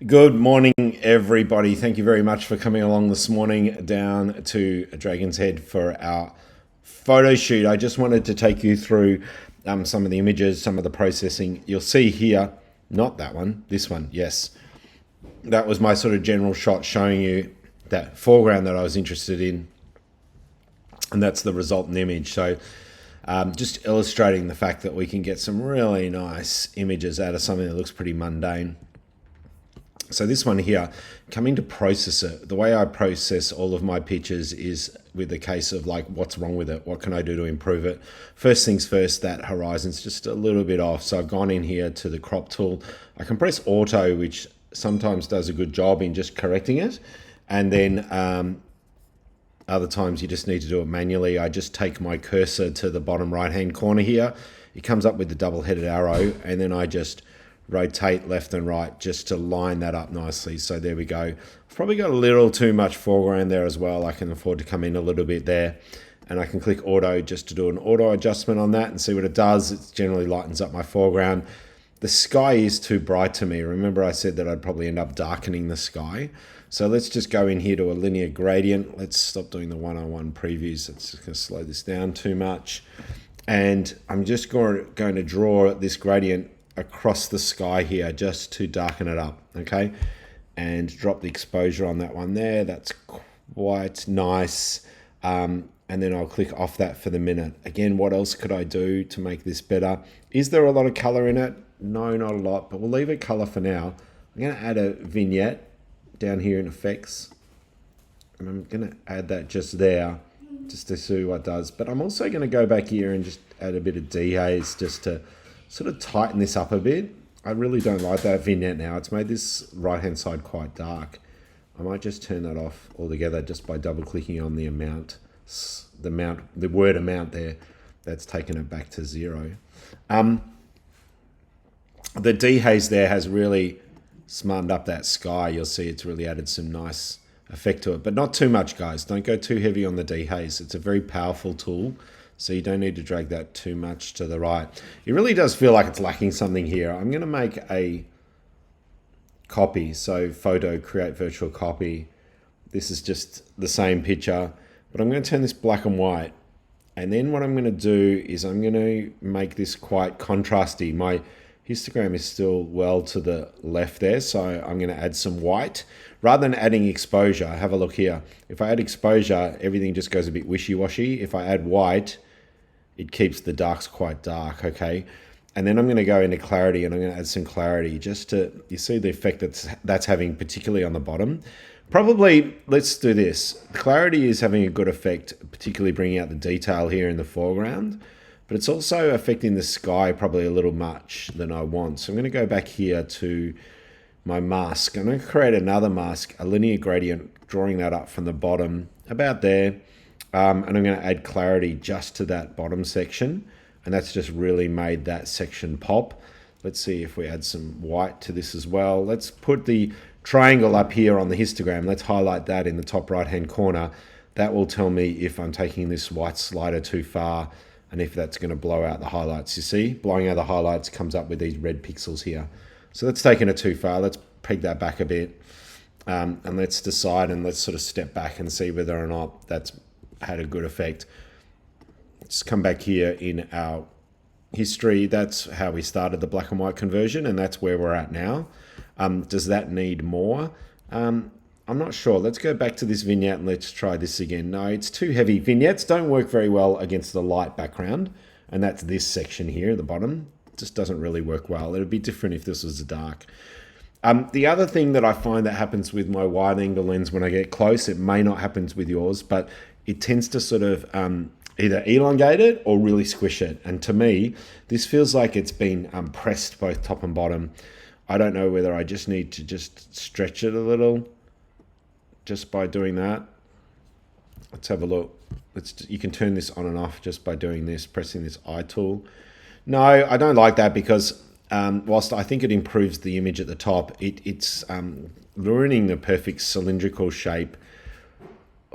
Good morning, everybody. Thank you very much for coming along this morning down to Dragon's Head for our photo shoot. I just wanted to take you through some of the images, some of the processing. You'll see here, not that one, this one, yes. That was my sort of general shot showing you that foreground that I was interested in, and that's the resultant image. So just illustrating the fact that we can get some really nice images out of something that looks pretty mundane. So this one here, coming to process it, the way I process all of my pictures is with the case of like, what's wrong with it? What can I do to improve it? First things first, that horizon's just a little bit off. So I've gone in here to the crop tool. I can press auto, which sometimes does a good job in just correcting it. And then other times you just need to do it manually. I just take my cursor to the bottom right-hand corner here. It comes up with the double-headed arrow, and then I just rotate left and right just to line that up nicely. So there we go. I've probably got a little too much foreground there as well. I can afford to come in a little bit there, and I can click auto just to do an auto adjustment on that and see what it does. It generally lightens up my foreground. The sky is too bright to me. Remember I said that I'd probably end up darkening the sky. So let's just go in here to a linear gradient. Let's stop doing the one-on-one previews. It's just going to slow this down too much. And I'm just going to draw this gradient across the sky here just to darken it up, okay? And drop the exposure on that one there. That's quite nice. And then I'll click off that for the minute. Again, what else could I do to make this better? Is there a lot of color in it? No, not a lot, but we'll leave it color for now. I'm going to add a vignette down here in effects. And I'm going to add that just there, just to see what it does. But I'm also going to go back here and just add a bit of dehaze just to sort of tighten this up a bit. I really don't like that vignette now. It's made this right-hand side quite dark. I might just turn that off altogether just by double-clicking on the amount, the word amount there. That's taken it back to 0. The dehaze there has really smartened up that sky. You'll see it's really added some nice effect to it, but not too much, guys. Don't go too heavy on the dehaze. It's a very powerful tool, so you don't need to drag that too much to the right. It really does feel like it's lacking something here. I'm going to make a copy. So photo, create virtual copy. This is just the same picture, but I'm going to turn this black and white. And then what I'm going to do is I'm going to make this quite contrasty. My histogram is still well to the left there, so I'm going to add some white. Rather than adding exposure, have a look here. If I add exposure, everything just goes a bit wishy-washy. If I add white, it keeps the darks quite dark, okay? And then I'm going to go into clarity, and I'm going to add some clarity just to, you see the effect that's having, particularly on the bottom. Probably, let's do this. Clarity is having a good effect, particularly bringing out the detail here in the foreground, but it's also affecting the sky probably a little much than I want. So I'm going to go back here to my mask. I'm going to create another mask, a linear gradient, drawing that up from the bottom, about there. And I'm going to add clarity just to that bottom section. And that's just really made that section pop. Let's see if we add some white to this as well. Let's put the triangle up here on the histogram. Let's highlight that in the top right-hand corner. That will tell me if I'm taking this white slider too far and if that's going to blow out the highlights. You see, blowing out the highlights comes up with these red pixels here. So that's taking it too far. Let's peg that back a bit. And let's decide, and let's sort of step back and see whether or not that's had a good effect. Let's come back here in our history. That's how we started the black and white conversion, and that's where we're at now. Does that need more? I'm not sure. Let's go back to this vignette and let's try this again. No, it's too heavy. Vignettes don't work very well against the light background, and that's this section here at the bottom. It just doesn't really work well. It would be different if this was dark. The other thing that I find that happens with my wide angle lens when I get close, it may not happen with yours, but it tends to sort of either elongate it or really squish it. And to me, this feels like it's been pressed both top and bottom. I don't know whether I just need to just stretch it a little just by doing that. Let's have a look. You can turn this on and off just by doing this, pressing this eye tool. No, I don't like that because whilst I think it improves the image at the top, it's ruining the perfect cylindrical shape,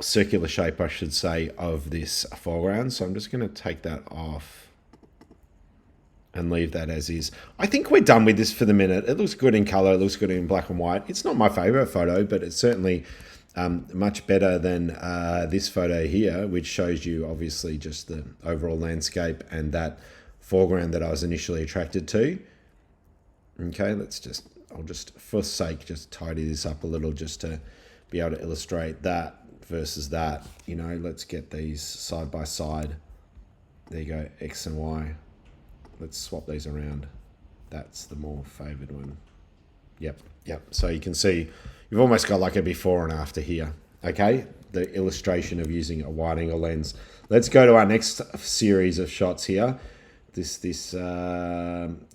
circular shape, I should say, of this foreground. So I'm just going to take that off. and leave that as is. I think we're done with this for the minute. It looks good in color. It looks good in black and white. It's not my favorite photo, but it's certainly much better than this photo here, which shows you obviously just the overall landscape and that foreground that I was initially attracted to. Okay, I'll just for sake just tidy this up a little just to be able to illustrate that versus that. You know, let's get these side by side. There you go, X and Y. Let's swap these around. That's the more favored one. Yep. So you can see you've almost got like a before and after here. Okay, the illustration of using a wide angle lens. Let's go to our next series of shots here. This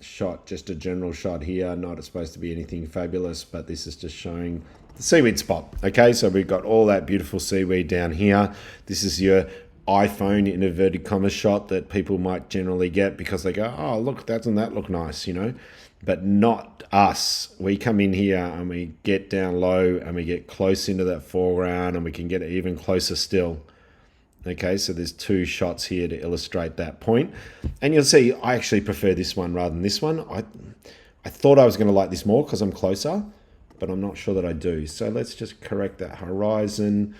shot, just a general shot here, not supposed to be anything fabulous, but this is just showing the seaweed spot. Okay, so we've got all that beautiful seaweed down here. This is your iPhone in inverted commas shot that people might generally get because they go, oh, look, doesn't that look nice, you know? But not us. We come in here and we get down low and we get close into that foreground and we can get even closer still. Okay, so there's two shots here to illustrate that point. And you'll see I actually prefer this one rather than this one. I thought I was going to like this more because I'm closer, but I'm not sure that I do. So let's just correct that horizon.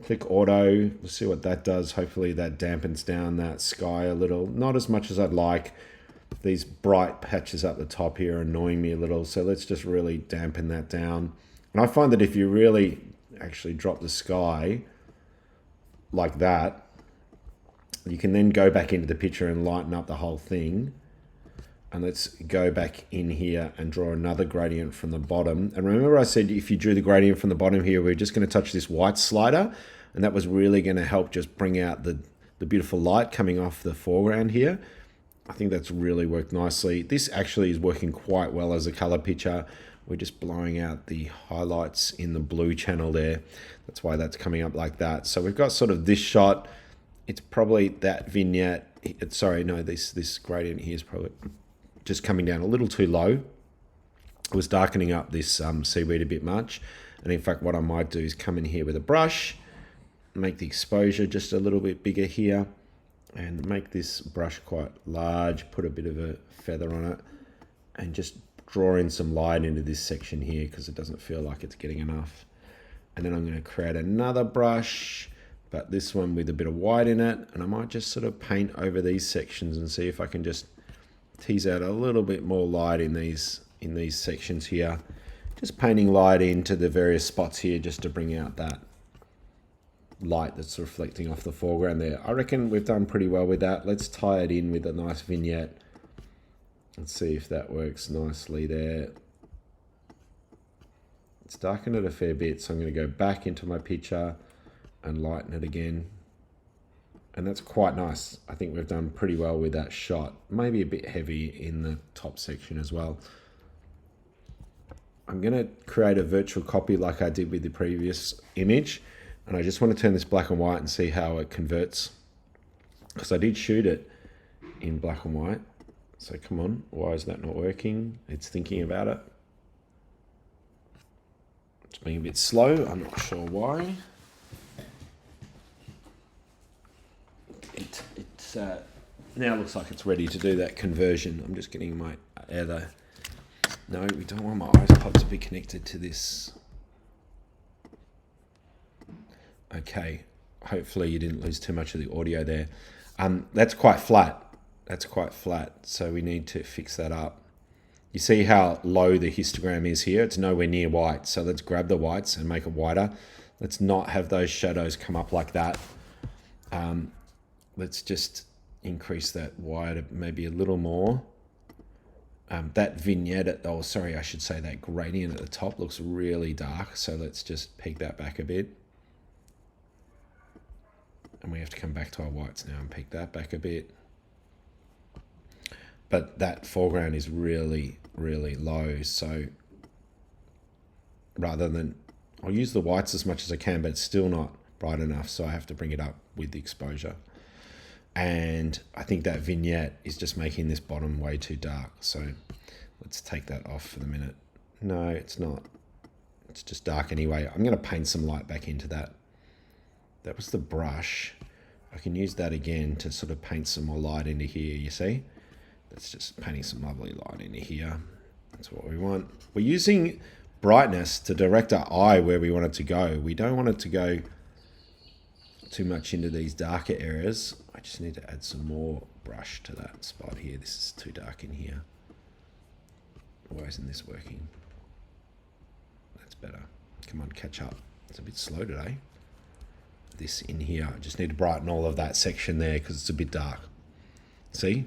Click auto. We'll see what that does. Hopefully that dampens down that sky a little. Not as much as I'd like. These bright patches up the top here are annoying me a little. So let's just really dampen that down. And I find that if you really actually drop the sky like that, you can then go back into the picture and lighten up the whole thing. And let's go back in here and draw another gradient from the bottom. And remember I said if you drew the gradient from the bottom here, we're just going to touch this white slider, and that was really going to help just bring out the beautiful light coming off the foreground here. I think that's really worked nicely. This actually is working quite well as a color picture. We're just blowing out the highlights in the blue channel there. That's why that's coming up like that. So we've got sort of this shot. It's probably that vignette. Sorry, no, this gradient here is probably just coming down a little too low. I was darkening up this seaweed a bit much. And in fact, what I might do is come in here with a brush, make the exposure just a little bit bigger here, and make this brush quite large, put a bit of a feather on it, and just draw in some light into this section here because it doesn't feel like it's getting enough. And then I'm going to create another brush, but this one with a bit of white in it, and I might just sort of paint over these sections and see if I can just tease out a little bit more light in these sections here. Just painting light into the various spots here just to bring out that light that's reflecting off the foreground there. I reckon we've done pretty well with that. Let's tie it in with a nice vignette. Let's see if that works nicely there. It's darkened it a fair bit, so I'm going to go back into my picture and lighten it again. And that's quite nice. I think we've done pretty well with that shot. Maybe a bit heavy in the top section as well. I'm going to create a virtual copy like I did with the previous image. And I just want to turn this black and white and see how it converts. Because I did shoot it in black and white. So come on, why is that not working? It's thinking about it. It's being a bit slow, I'm not sure why. It now looks like it's ready to do that conversion. I'm just getting my other... No, we don't want my iPod to be connected to this. Okay, hopefully you didn't lose too much of the audio there. That's quite flat. That's quite flat, so we need to fix that up. You see how low the histogram is here? It's nowhere near white, so let's grab the whites and make it whiter. Let's not have those shadows come up like that. Let's just increase that white maybe a little more. That vignette, I should say that gradient at the top looks really dark, so let's just peak that back a bit. And we have to come back to our whites now and peak that back a bit. But that foreground is really, really low. So rather than, I'll use the whites as much as I can, but it's still not bright enough. So I have to bring it up with the exposure. And I think that vignette is just making this bottom way too dark. So let's take that off for the minute. No, it's not. It's just dark anyway. I'm going to paint some light back into that. That was the brush. I can use that again to sort of paint some more light into here, you see? Let's just painting some lovely light into here. That's what we want. We're using brightness to direct our eye where we want it to go. We don't want it to go too much into these darker areas. I just need to add some more brush to that spot here. This is too dark in here. Why isn't this working? That's better. Come on, catch up. It's a bit slow today. This in here. I just need to brighten all of that section there because it's a bit dark. See?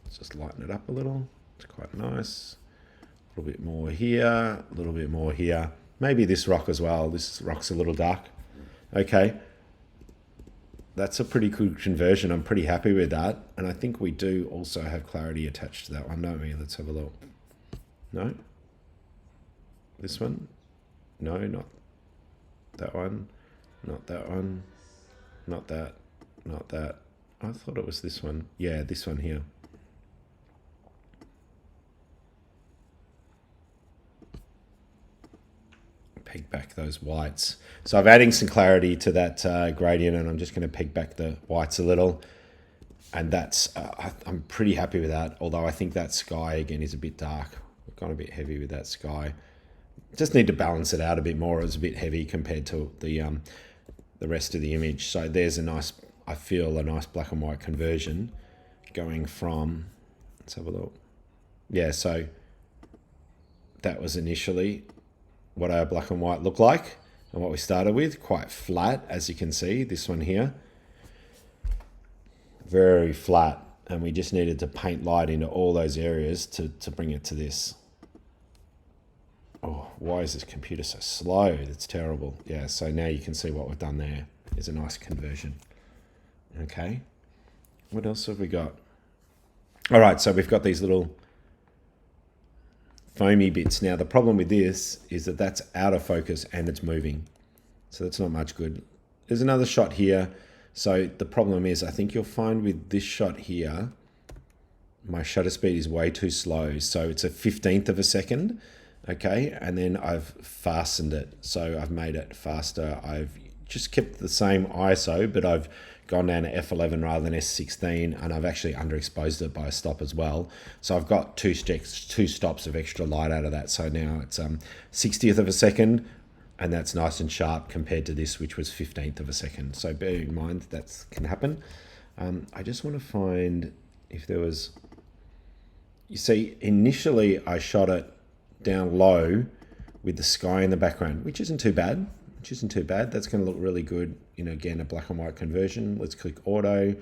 Let's just lighten it up a little. It's quite nice. A little bit more here. A little bit more here. Maybe this rock as well. This rock's a little dark. Okay. That's a pretty good conversion. I'm pretty happy with that. And I think we do also have clarity attached to that one, don't we? Let's have a look. No? This one? No, not that one. Not that one. Not that. Not that. I thought it was this one. Yeah, this one here. Peg back those whites. So I'm adding some clarity to that gradient, and I'm just going to peg back the whites a little. And that's, I'm pretty happy with that. Although I think that sky again is a bit dark. I've gone a bit heavy with that sky. Just need to balance it out a bit more. It was a bit heavy compared to the rest of the image. So there's a nice, I feel a nice black and white conversion going from, let's have a look. Yeah, so that was initially what our black and white looked like and what we started with. Quite flat, as you can see, this one here. Very flat. And we just needed to paint light into all those areas to bring it to this. Oh, why is this computer so slow? That's terrible. Yeah, so now you can see what we've done there. There's a nice conversion. Okay. What else have we got? All right, so we've got these little foamy bits. Now, the problem with this is that that's out of focus and it's moving. So that's not much good. There's another shot here. So the problem is, I think you'll find with this shot here, my shutter speed is way too slow. So it's a 15th of a second. Okay, and then I've fastened it. So I've made it faster. I've just kept the same ISO, but I've gone down to f11 rather than s16, and I've actually underexposed it by a stop as well. So I've got two stops of extra light out of that. So now it's 60th of a second, and that's nice and sharp compared to this, which was 15th of a second. So bear in mind that can happen. I just want to find if there was, you see, initially I shot it down low with the sky in the background, which isn't too bad. That's going to look really good in, again, a black and white conversion. Let's click auto.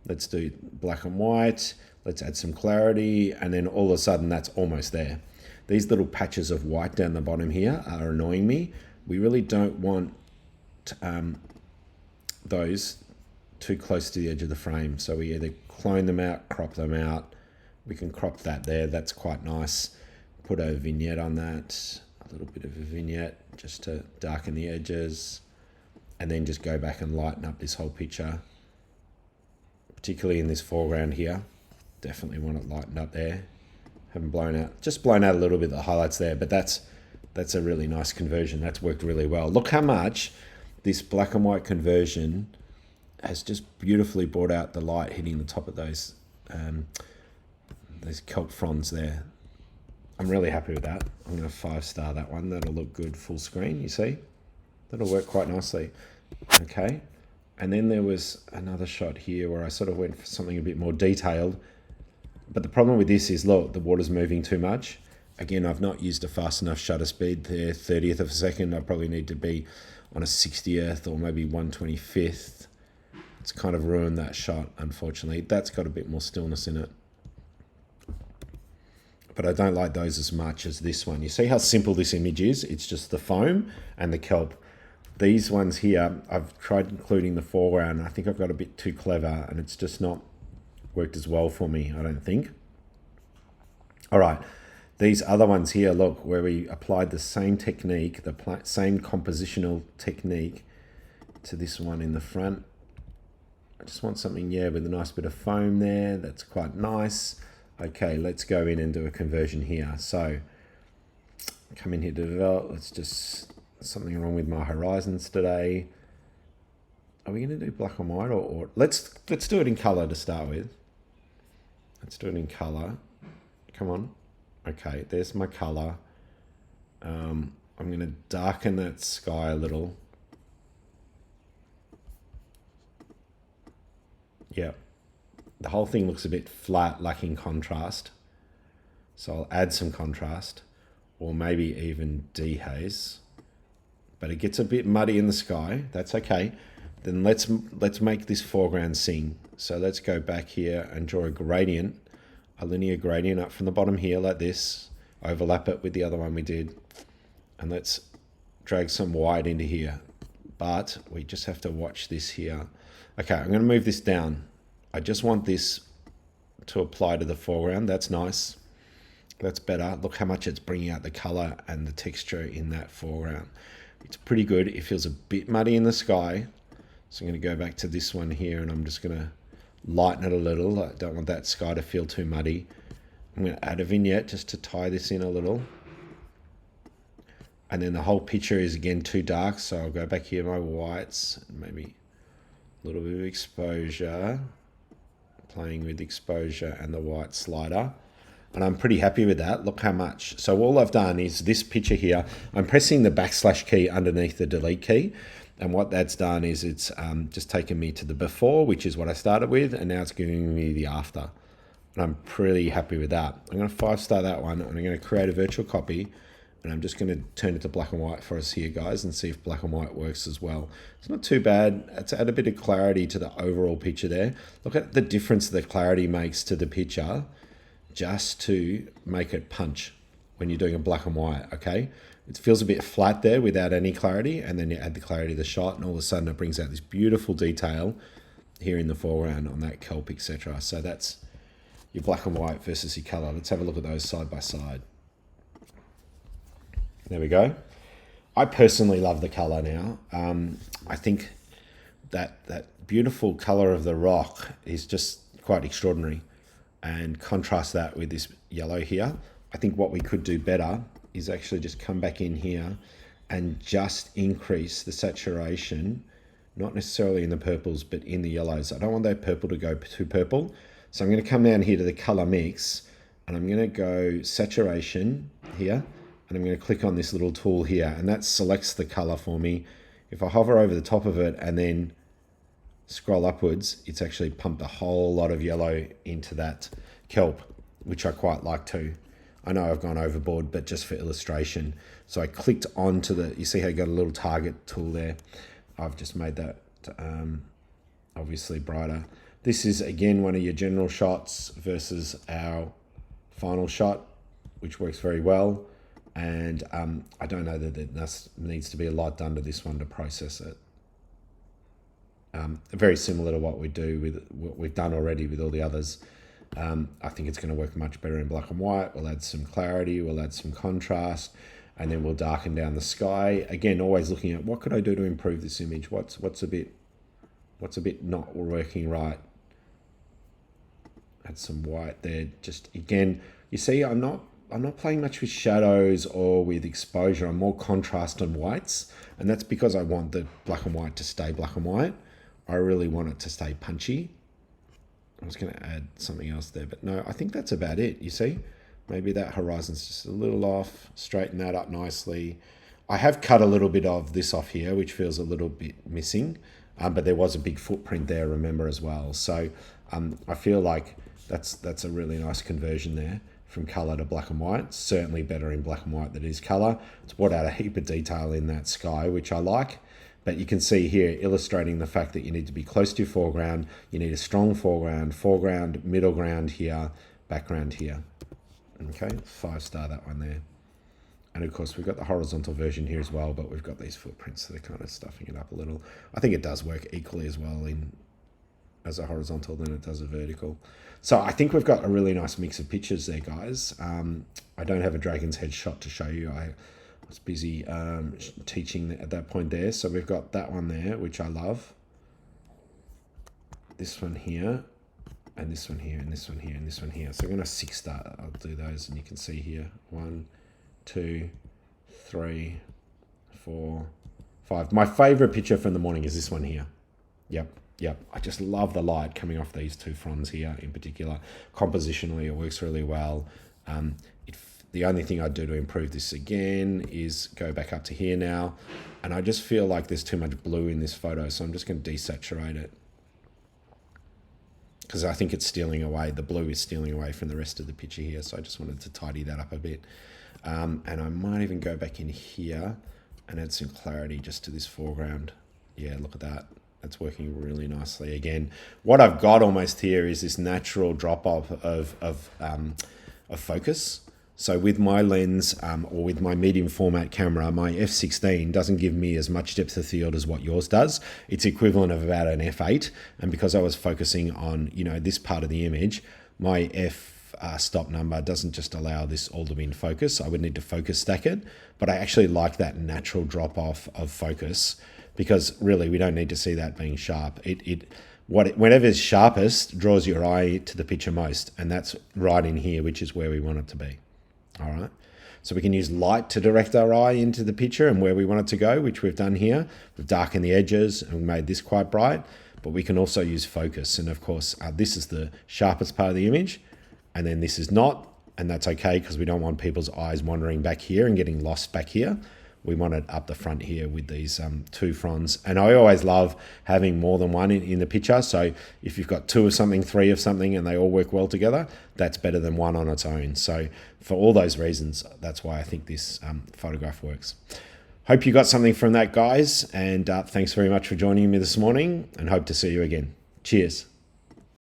Let's do black and white. Let's add some clarity. And then all of a sudden that's almost there. These little patches of white down the bottom here are annoying me. We really don't want those too close to the edge of the frame. So we either clone them out, crop them out. We can crop that there. That's quite nice. Put a vignette on that, a little bit of a vignette just to darken the edges, and then just go back and lighten up this whole picture, particularly in this foreground here. Definitely want it lightened up there. Haven't blown out a little bit of the highlights there, but that's a really nice conversion. That's worked really well. Look how much this black and white conversion has just beautifully brought out the light hitting the top of those kelp fronds there. I'm really happy with that. I'm going to 5-star that one. That'll look good full screen, you see? That'll work quite nicely. Okay. And then there was another shot here where I sort of went for something a bit more detailed. But the problem with this is, look, the water's moving too much. Again, I've not used a fast enough shutter speed there. 30th of a second. I probably need to be on a 60th or maybe 125th. It's kind of ruined that shot, unfortunately. That's got a bit more stillness in it. But I don't like those as much as this one. You see how simple this image is? It's just the foam and the kelp. These ones here, I've tried including the foreground. I think I've got a bit too clever and it's just not worked as well for me, I don't think. All right, these other ones here, look, where we applied the same technique, the same compositional technique to this one in the front. I just want something, yeah, with a nice bit of foam there. That's quite nice. Okay, let's go in and do a conversion here. So come in here to develop. Let's just, something wrong with my horizons today. Are we going to do black and white or let's do it in color to start with. Let's do it in color. Come on. Okay, there's my color. I'm going to darken that sky a little. Yeah. The whole thing looks a bit flat, lacking contrast. So I'll add some contrast, or maybe even dehaze. But it gets a bit muddy in the sky. That's okay. Then let's make this foreground sing. So let's go back here and draw a gradient, a linear gradient up from the bottom here like this. Overlap it with the other one we did. And let's drag some white into here. But we just have to watch this here. Okay, I'm going to move this down. I just want this to apply to the foreground. That's nice. That's better. Look how much it's bringing out the color and the texture in that foreground. It's pretty good. It feels a bit muddy in the sky. So I'm going to go back to this one here and I'm just going to lighten it a little. I don't want that sky to feel too muddy. I'm going to add a vignette just to tie this in a little. And then the whole picture is again too dark. So I'll go back here, my whites, maybe a little bit of exposure, playing with exposure and the white slider. And I'm pretty happy with that. Look how much. So all I've done is this picture here. I'm pressing the backslash key underneath the delete key. And what that's done is it's just taken me to the before, which is what I started with. And now it's giving me the after. And I'm pretty happy with that. I'm going to 5-star that one. And I'm going to create a virtual copy. And I'm just going to turn it to black and white for us here, guys, and see if black and white works as well. It's not too bad. It's add a bit of clarity to the overall picture there. Look at the difference the clarity makes to the picture just to make it punch when you're doing a black and white, okay? It feels a bit flat there without any clarity, and then you add the clarity to the shot, and all of a sudden it brings out this beautiful detail here in the foreground on that kelp, etc. So that's your black and white versus your color. Let's have a look at those side by side. There we go. I personally love the color now. I think that beautiful color of the rock is just quite extraordinary. And contrast that with this yellow here. I think what we could do better is actually just come back in here and just increase the saturation, not necessarily in the purples, but in the yellows. I don't want that purple to go too purple. So I'm going to come down here to the color mix and I'm going to go saturation here. And I'm going to click on this little tool here and that selects the color for me. If I hover over the top of it and then scroll upwards, it's actually pumped a whole lot of yellow into that kelp, which I quite like too. I know I've gone overboard, but just for illustration. So I clicked onto the, you see how you got a little target tool there. I've just made that obviously brighter. This is again one of your general shots versus our final shot, which works very well. And I don't know that there needs to be a lot done to this one to process it. Very similar to what we do with what we've done already with all the others. I think it's going to work much better in black and white. We'll add some clarity, we'll add some contrast, and then we'll darken down the sky. Again, always looking at what could I do to improve this image? What's a bit not working right? Add some white there. Just again, you see, I'm not playing much with shadows or with exposure. I'm more contrast on whites, and that's because I want the black and white to stay black and white. I really want it to stay punchy. I was going to add something else there, but no, I think that's about it. You see, maybe that horizon's just a little off. Straighten that up nicely. I have cut a little bit of this off here, which feels a little bit missing, but there was a big footprint there, remember, as well. So I feel like that's a really nice conversion there from color to black and white. Certainly better in black and white than it is color. It's brought out a heap of detail in that sky, which I like. But you can see here illustrating the fact that you need to be close to your foreground. You need a strong foreground, middle ground here, background here. Okay, 5-star that one there. And of course we've got the horizontal version here as well, but we've got these footprints that are kind of stuffing it up a little. I think it does work equally as well as a horizontal than it does a vertical. So I think we've got a really nice mix of pictures there, guys. I don't have a dragon's head shot to show you. I was busy teaching at that point there. So we've got that one there, which I love. This one here, and this one here, and this one here, and this one here. So we're going to 6-star. I'll do those, and you can see here 1, 2, 3, 4, 5. My favorite picture from the morning is this one here. Yep. Yep, I just love the light coming off these two fronds here in particular. Compositionally, it works really well. The only thing I'd do to improve this again is go back up to here now. And I just feel like there's too much blue in this photo, so I'm just going to desaturate it. Because I think it's stealing away, the blue is stealing away from the rest of the picture here, so I just wanted to tidy that up a bit. And I might even go back in here and add some clarity just to this foreground. Yeah, look at that. That's working really nicely. Again, what I've got almost here is this natural drop-off of focus. So with my lens or with my medium format camera, my f16 doesn't give me as much depth of field as what yours does. It's equivalent of about an f8. And because I was focusing on, this part of the image, my stop number doesn't just allow this all to be in focus. I would need to focus stack it, but I actually like that natural drop off of focus because really we don't need to see that being sharp. Whenever it's sharpest draws your eye to the picture most, and that's right in here, which is where we want it to be. All right. So we can use light to direct our eye into the picture and where we want it to go, which we've done here. We've darkened the edges and we made this quite bright, but we can also use focus. And of course, this is the sharpest part of the image, and then this is not, and that's okay because we don't want people's eyes wandering back here and getting lost back here. We want it up the front here with these two fronds. And I always love having more than one in the picture. So if you've got two of something, three of something, and they all work well together, that's better than one on its own. So for all those reasons, that's why I think this photograph works. Hope you got something from that, guys. And thanks very much for joining me this morning, and hope to see you again. Cheers.